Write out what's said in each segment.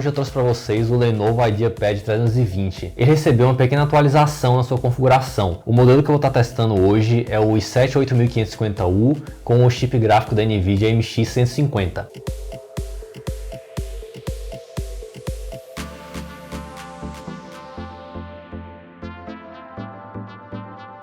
Hoje eu trouxe para vocês o Lenovo IdeaPad 320. Ele recebeu uma pequena atualização na sua configuração. O modelo que eu vou estar testando hoje é o i7-8550U com o chip gráfico da NVIDIA MX150.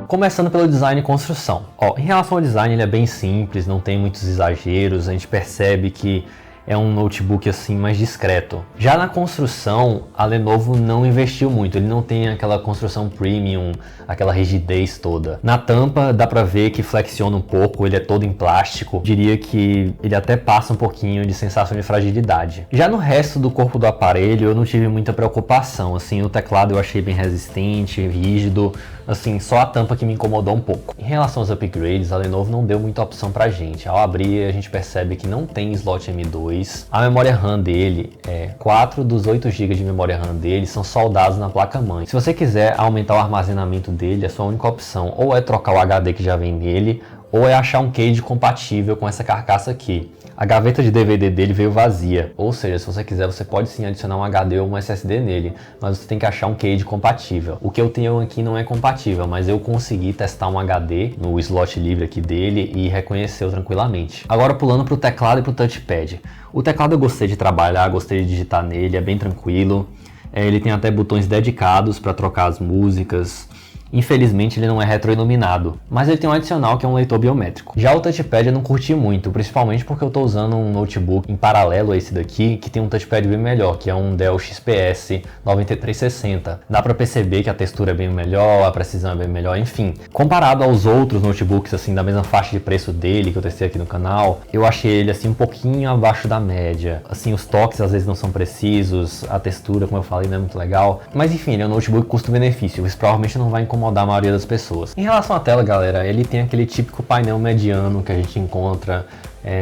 Começando pelo design e construção. Em relação ao design, ele é bem simples, não tem muitos exageros, a gente percebe que é um notebook assim mais discreto. Já na construção, a Lenovo não investiu muito, ele não tem aquela construção premium, aquela rigidez toda. Na tampa dá pra ver que flexiona um pouco, ele é todo em plástico. Diria que ele até passa um pouquinho de sensação de fragilidade. Já no resto do corpo do aparelho eu não tive muita preocupação, assim, o teclado eu achei bem resistente, rígido, assim, só a tampa que me incomodou um pouco. Em relação aos upgrades, a Lenovo não deu muita opção pra gente. Ao abrir a gente percebe que não tem slot M2. A memória RAM dele 4 dos 8 GB de memória RAM dele são soldados na placa-mãe. Se você quiser aumentar o armazenamento dele, a sua única opção ou é trocar o HD que já vem nele, ou é achar um cage compatível com essa carcaça aqui. A gaveta de DVD dele veio vazia, ou seja, se você quiser você pode sim adicionar um HD ou um SSD nele, mas você tem que achar um cage compatível. O que eu tenho aqui não é compatível, mas eu consegui testar um HD no slot livre aqui dele e reconheceu tranquilamente. Agora pulando para o teclado e para o touchpad. O teclado eu gostei de trabalhar, gostei de digitar nele, é bem tranquilo. Ele tem até botões dedicados para trocar as músicas. Infelizmente ele não é retroiluminado, mas ele tem um adicional que é um leitor biométrico. Já o touchpad eu não curti muito, principalmente porque eu estou usando um notebook em paralelo a esse daqui, que tem um touchpad bem melhor, que é um Dell XPS 9360. Dá para perceber que a textura é bem melhor, a precisão é bem melhor, enfim. Comparado aos outros notebooks assim da mesma faixa de preço dele, que eu testei aqui no canal, eu achei ele assim um pouquinho abaixo da média. Assim, os toques às vezes não são precisos, a textura, como eu falei, não é muito legal. Mas enfim, ele é um notebook custo-benefício, isso provavelmente não vai incomodar a maioria das pessoas. Em relação à tela, galera, ele tem aquele típico painel mediano que a gente encontra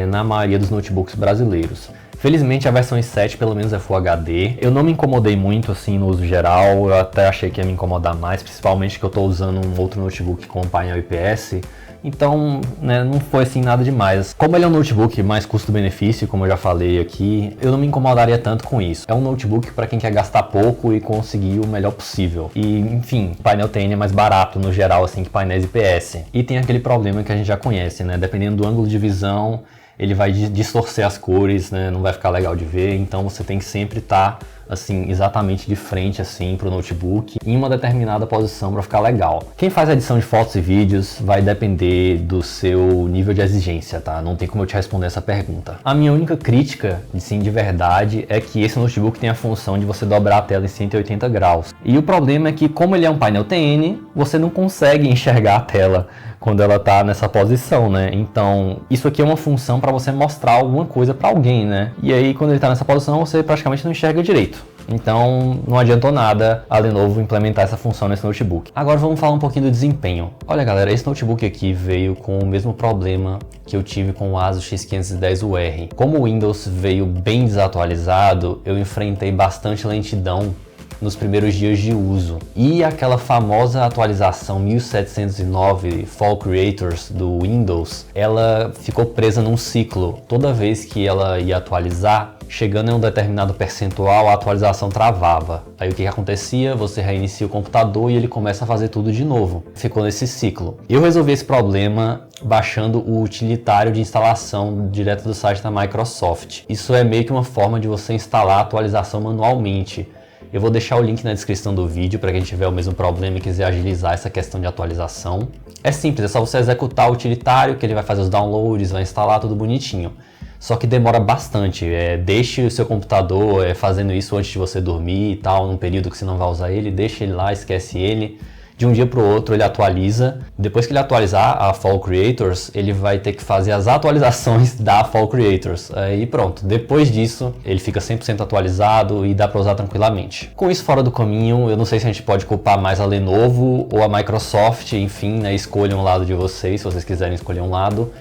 na maioria dos notebooks brasileiros. Felizmente a versão i7 pelo menos é Full HD. Eu não me incomodei muito assim no uso geral, eu até achei que ia me incomodar mais, principalmente que eu estou usando um outro notebook com painel IPS. Então, não foi assim nada demais. Como ele é um notebook mais custo-benefício, como eu já falei aqui, eu não me incomodaria tanto com isso. É um notebook para quem quer gastar pouco e conseguir o melhor possível. E, enfim, o painel TN é mais barato no geral assim que painéis IPS. E tem aquele problema que a gente já conhece, dependendo do ângulo de visão, ele vai distorcer as cores, não vai ficar legal de ver, então você tem que sempre estar assim, exatamente de frente assim para o notebook em uma determinada posição para ficar legal. Quem faz edição de fotos e vídeos vai depender do seu nível de exigência, tá? Não tem como eu te responder essa pergunta. A minha única crítica, sim, de verdade, é que esse notebook tem a função de você dobrar a tela em 180 graus. E o problema é que, como ele é um painel TN, você não consegue enxergar a tela quando ela tá nessa posição, Então, isso aqui é uma função para você mostrar alguma coisa para alguém, E aí, quando ele tá nessa posição, você praticamente não enxerga direito. Então, não adiantou nada a Lenovo implementar essa função nesse notebook. Agora vamos falar um pouquinho do desempenho. Olha, galera, esse notebook aqui veio com o mesmo problema que eu tive com o Asus X510UR. Como o Windows veio bem desatualizado, eu enfrentei bastante lentidão nos primeiros dias de uso. E aquela famosa atualização 1709 Fall Creators do Windows, ela ficou presa num ciclo. Toda vez que ela ia atualizar, chegando em um determinado percentual, a atualização travava. Aí o que acontecia? Você reinicia o computador e ele começa a fazer tudo de novo. Ficou nesse ciclo. Eu resolvi esse problema baixando o utilitário de instalação direto do site da Microsoft. Isso é meio que uma forma de você instalar a atualização manualmente. Eu vou deixar o link na descrição do vídeo para quem tiver o mesmo problema e quiser agilizar essa questão de atualização. É simples, é só você executar o utilitário, que ele vai fazer os downloads, vai instalar tudo bonitinho. Só que demora bastante, deixe o seu computador fazendo isso antes de você dormir e tal, num período que você não vai usar ele, deixa ele lá, esquece ele. De um dia para o outro ele atualiza. Depois que ele atualizar a Fall Creators, ele vai ter que fazer as atualizações da Fall Creators. Aí pronto, depois disso ele fica 100% atualizado e dá para usar tranquilamente. Com isso fora do caminho, eu não sei se a gente pode culpar mais a Lenovo ou a Microsoft, enfim, escolham um lado de vocês, se vocês quiserem escolher um lado.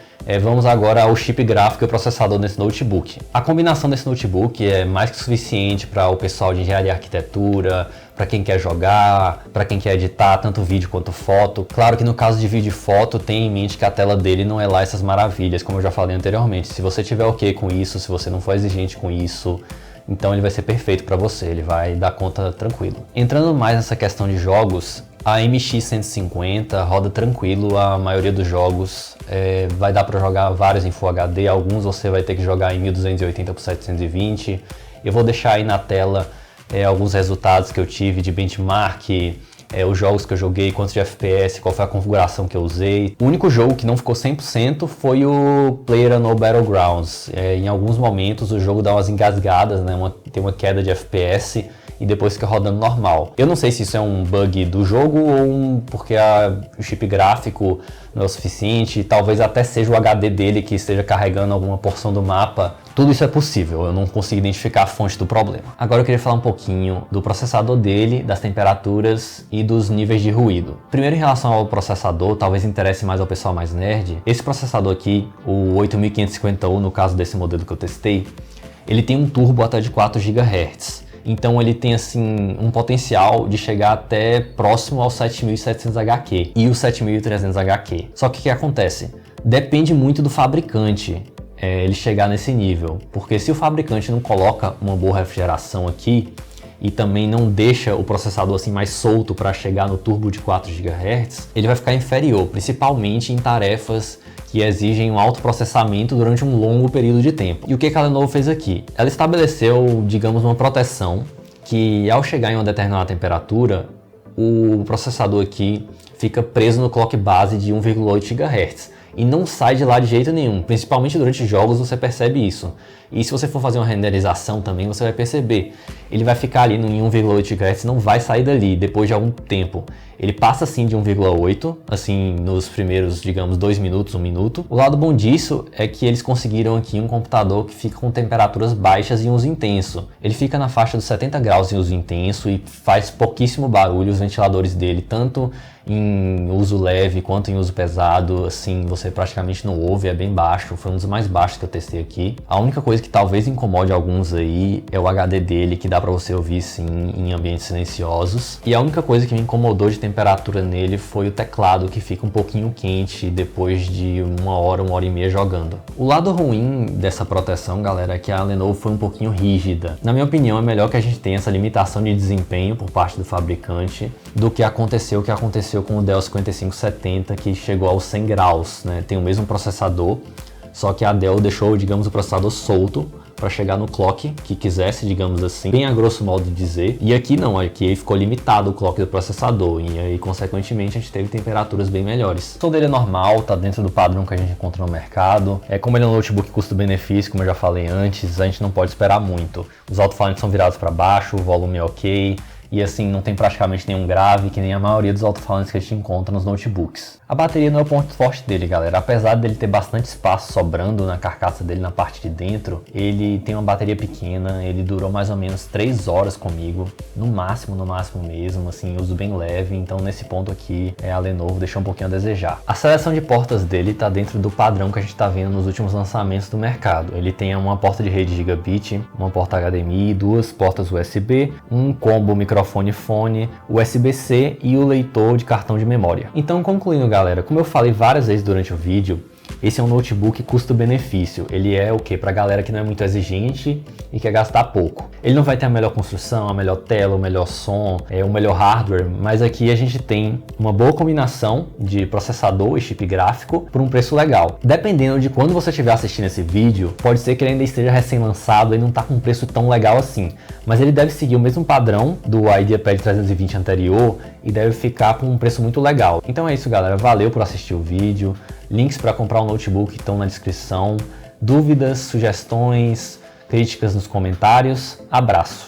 Vamos agora ao chip gráfico e o processador desse notebook. A combinação desse notebook é mais que suficiente para o pessoal de engenharia e arquitetura, para quem quer jogar, para quem quer editar tanto vídeo quanto foto. Claro que no caso de vídeo e foto, tenha em mente que a tela dele não é lá essas maravilhas, como eu já falei anteriormente. Se você tiver ok com isso, se você não for exigente com isso, então ele vai ser perfeito para você, ele vai dar conta tranquilo. Entrando mais nessa questão de jogos, a MX 150 roda tranquilo a maioria dos jogos, vai dar para jogar vários em Full HD, alguns você vai ter que jogar em 1280 por 720. Eu vou deixar aí na tela alguns resultados que eu tive de benchmark, os jogos que eu joguei, quantos de FPS, qual foi a configuração que eu usei. O único jogo que não ficou 100% foi o PlayerUnknown's Battlegrounds. Em alguns momentos o jogo dá umas engasgadas, né? Tem uma queda de FPS e depois fica rodando normal. Eu não sei se isso é um bug do jogo ou porque o chip gráfico não é o suficiente, talvez até seja o HD dele que esteja carregando alguma porção do mapa. Tudo isso é possível, eu não consigo identificar a fonte do problema. Agora eu queria falar um pouquinho do processador dele, das temperaturas e dos níveis de ruído. Primeiro, em relação ao processador, talvez interesse mais ao pessoal mais nerd. Esse processador aqui, o 8550U, no caso desse modelo que eu testei, ele tem um turbo até de 4 GHz. Então ele tem assim um potencial de chegar até próximo ao 7700HQ e o 7300HQ. Só que o que acontece? Depende muito do fabricante ele chegar nesse nível, porque se o fabricante não coloca uma boa refrigeração aqui e também não deixa o processador assim mais solto para chegar no turbo de 4 GHz, ele vai ficar inferior, principalmente em tarefas que exigem um alto processamento durante um longo período de tempo. E o que a Lenovo fez aqui? Ela estabeleceu, digamos, uma proteção que ao chegar em uma determinada temperatura, o processador aqui fica preso no clock base de 1,8 GHz. E não sai de lá de jeito nenhum, principalmente durante jogos você percebe isso. E se você for fazer uma renderização também, você vai perceber. Ele vai ficar ali em 1,8 GHz, não vai sair dali depois de algum tempo. Ele passa assim de 1,8, assim nos primeiros, digamos, 2 minutos, 1 minuto. O lado bom disso é que eles conseguiram aqui um computador que fica com temperaturas baixas em uso intenso. Ele fica na faixa dos 70 graus em uso intenso e faz pouquíssimo barulho, os ventiladores dele, tanto em uso leve quanto em uso pesado, assim, você praticamente não ouve, é bem baixo, foi um dos mais baixos que eu testei aqui. A única coisa que talvez incomode alguns aí é o HD dele, que dá pra você ouvir sim em ambientes silenciosos. E a única coisa que me incomodou de temperatura nele foi o teclado, que fica um pouquinho quente depois de 1 hora e meia jogando. O lado ruim dessa proteção, galera, é que a Lenovo foi um pouquinho rígida. Na minha opinião, é melhor que a gente tenha essa limitação de desempenho por parte do fabricante do que aconteceu com o Dell 5570, que chegou aos 100 graus, né? Tem o mesmo processador, só que a Dell deixou, digamos, o processador solto para chegar no clock que quisesse, digamos assim, bem a grosso modo dizer. E aqui não, aqui ficou limitado o clock do processador e aí, consequentemente, a gente teve temperaturas bem melhores. O som dele é normal, tá dentro do padrão que a gente encontra no mercado. Como ele é um notebook custo-benefício, como eu já falei antes, a gente não pode esperar muito. Os alto-falantes são virados para baixo, o volume é ok. E assim, não tem praticamente nenhum grave, que nem a maioria dos alto-falantes que a gente encontra nos notebooks. A bateria não é o ponto forte dele, galera. Apesar dele ter bastante espaço sobrando na carcaça dele, na parte de dentro, ele tem uma bateria pequena, ele durou mais ou menos 3 horas comigo, no máximo mesmo, assim, uso bem leve, então nesse ponto aqui, a Lenovo deixou um pouquinho a desejar. A seleção de portas dele tá dentro do padrão que a gente tá vendo nos últimos lançamentos do mercado. Ele tem uma porta de rede Gigabit, uma porta HDMI, 2 portas USB, um combo microfone-fone, USB-C e o leitor de cartão de memória. Então, concluindo, galera, como eu falei várias vezes durante o vídeo, esse é um notebook custo-benefício. Ele é o que? Pra galera que não é muito exigente e quer gastar pouco. Ele não vai ter a melhor construção, a melhor tela, o melhor som, o melhor hardware, mas aqui a gente tem uma boa combinação de processador e chip gráfico por um preço legal. Dependendo de quando você estiver assistindo esse vídeo, pode ser que ele ainda esteja recém-lançado e não tá com um preço tão legal assim, mas ele deve seguir o mesmo padrão do IdeaPad 320 anterior e deve ficar com um preço muito legal. Então é isso, galera, valeu por assistir o vídeo. Links para comprar um notebook estão na descrição. Dúvidas, sugestões, críticas nos comentários. Abraço!